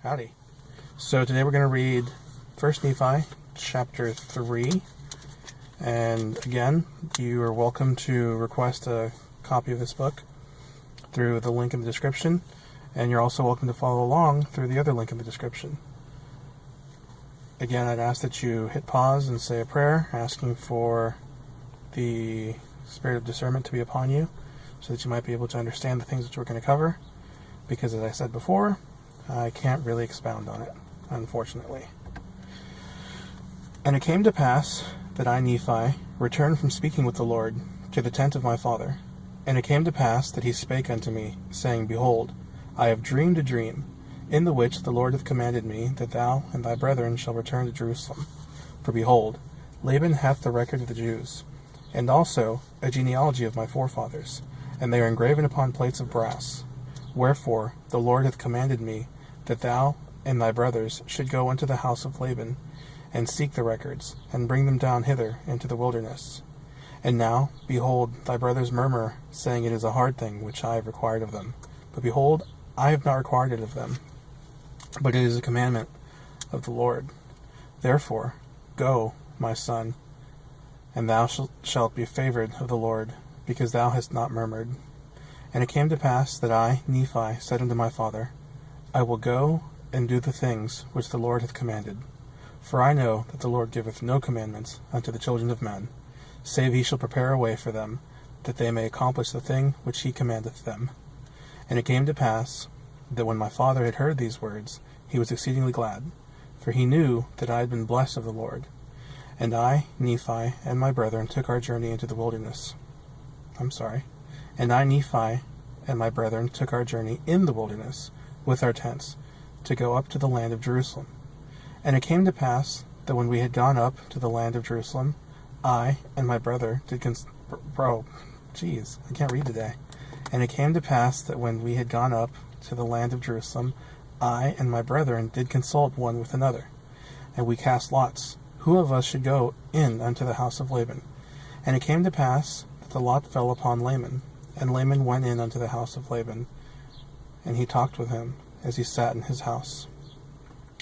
Howdy. So today we're going to read 1 Nephi Chapter 3. And again, you are welcome to request a copy of this book through the link in the description. And you're also welcome to follow along through the other link in the description. Again, I'd ask that you hit pause and say a prayer, asking for the spirit of discernment to be upon you, so that you might be able to understand the things that we're going to cover. Because as I said before, I can't really expound on it, unfortunately. And it came to pass that I, Nephi, returned from speaking with the Lord to the tent of my father. And it came to pass that he spake unto me, saying, Behold, I have dreamed a dream, in the which the Lord hath commanded me that thou and thy brethren shall return to Jerusalem. For behold, Laban hath the record of the Jews, and also a genealogy of my forefathers, and they are engraven upon plates of brass. Wherefore the Lord hath commanded me that thou and thy brothers should go unto the house of Laban, and seek the records, and bring them down hither into the wilderness. And now, behold, thy brothers murmur, saying, It is a hard thing which I have required of them. But behold, I have not required it of them, but it is a commandment of the Lord. Therefore, go, my son, and thou shalt be favored of the Lord, because thou hast not murmured. And it came to pass that I, Nephi, said unto my father, I will go and do the things which the Lord hath commanded. For I know that the Lord giveth no commandments unto the children of men, save he shall prepare a way for them, that they may accomplish the thing which he commandeth them. And it came to pass that when my father had heard these words, he was exceedingly glad, for he knew that I had been blessed of the Lord. And I, Nephi, and my brethren took our journey into the wilderness. And I, Nephi, and my brethren took our journey in the wilderness with our tents, to go up to the land of Jerusalem. And it came to pass that when we had gone up to the land of Jerusalem, I and my brother did I can't read today. And it came to pass that when we had gone up to the land of Jerusalem, I and my brethren did consult one with another. And we cast lots, who of us should go in unto the house of Laban. And it came to pass that the lot fell upon Laman. And Laman went in unto the house of Laban, and he talked with him as he sat in his house.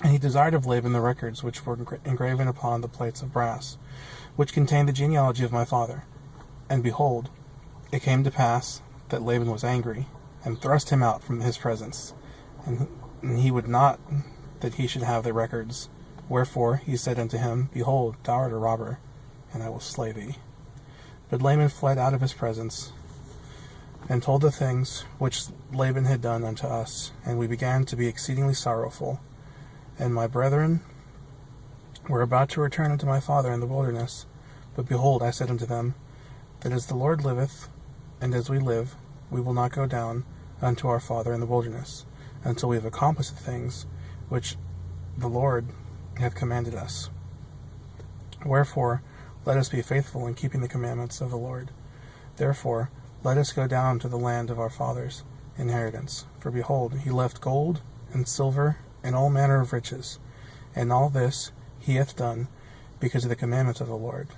And he desired of Laban the records which were engraven upon the plates of brass, which contained the genealogy of my father. And behold, it came to pass that Laban was angry, and thrust him out from his presence, and he would not that he should have the records. Wherefore he said unto him, Behold, thou art a robber, and I will slay thee. But Laman fled out of his presence, and told the things which Laban had done unto us, and we began to be exceedingly sorrowful. And my brethren were about to return unto my father in the wilderness. But behold, I said unto them, that as the Lord liveth, and as we live, we will not go down unto our father in the wilderness, until we have accomplished the things which the Lord hath commanded us. Wherefore, let us be faithful in keeping the commandments of the Lord. Therefore, let us go down to the land of our fathers' inheritance. For behold, he left gold and silver and all manner of riches, and all this he hath done because of the commandments of the Lord.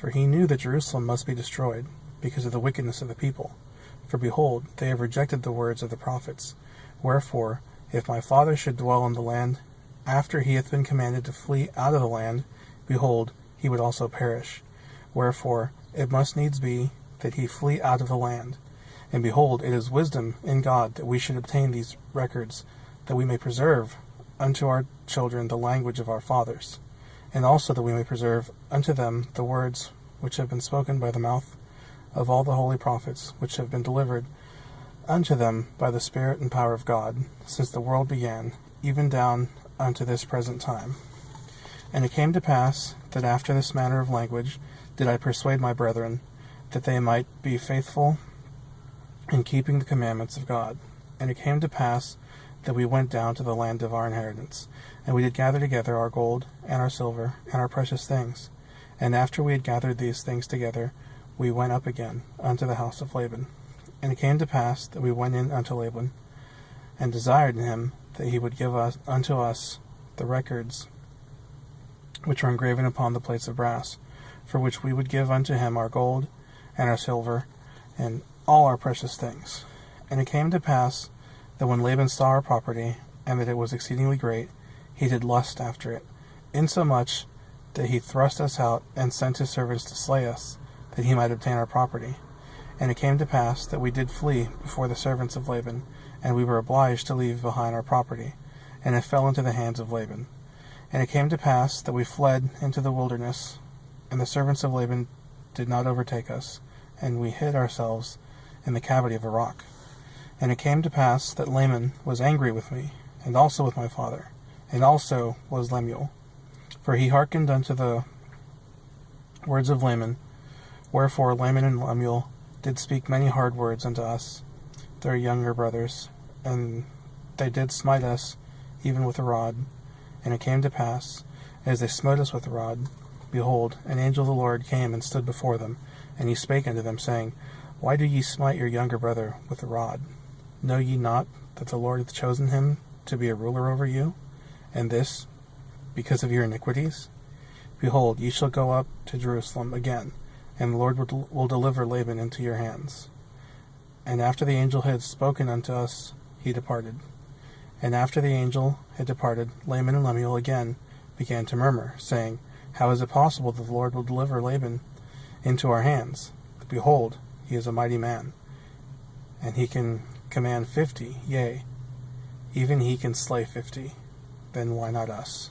For he knew that Jerusalem must be destroyed, because of the wickedness of the people. For behold, they have rejected the words of the prophets. Wherefore, if my father should dwell in the land, after he hath been commanded to flee out of the land, behold, he would also perish. Wherefore, it must needs be that he flee out of the land. And behold, it is wisdom in God that we should obtain these records, that we may preserve unto our children the language of our fathers, and also that we may preserve unto them the words which have been spoken by the mouth of all the holy prophets, which have been delivered unto them by the Spirit and power of God, since the world began, even down unto this present time. And it came to pass that after this manner of language did I persuade my brethren, that they might be faithful in keeping the commandments of God. And it came to pass that we went down to the land of our inheritance, and we did gather together our gold and our silver and our precious things. And after we had gathered these things together, we went up again unto the house of Laban. And it came to pass that we went in unto Laban, and desired him that he would give unto us the records which were engraven upon the plates of brass, for which we would give unto him our gold and our silver, and all our precious things. And it came to pass that when Laban saw our property, and that it was exceedingly great, he did lust after it, insomuch that he thrust us out and sent his servants to slay us, that he might obtain our property. And it came to pass that we did flee before the servants of Laban, and we were obliged to leave behind our property, and it fell into the hands of Laban. And it came to pass that we fled into the wilderness, and the servants of Laban did not overtake us, and we hid ourselves in the cavity of a rock. And it came to pass that Laman was angry with me, and also with my father, and also was Lemuel. For he hearkened unto the words of Laman. Wherefore Laman and Lemuel did speak many hard words unto us, their younger brothers, and they did smite us even with a rod. And it came to pass, as they smote us with a rod, behold, an angel of the Lord came and stood before them, and he spake unto them, saying, Why do ye smite your younger brother with a rod? Know ye not that the Lord hath chosen him to be a ruler over you, and this because of your iniquities? Behold, ye shall go up to Jerusalem again, and the Lord will deliver Laban into your hands. And after the angel had spoken unto us, he departed. And after the angel had departed, Laman and Lemuel again began to murmur, saying, How is it possible that the Lord will deliver Laban into our hands? Behold, he is a mighty man, and he can command 50, yea, even he can slay 50. Then why not us?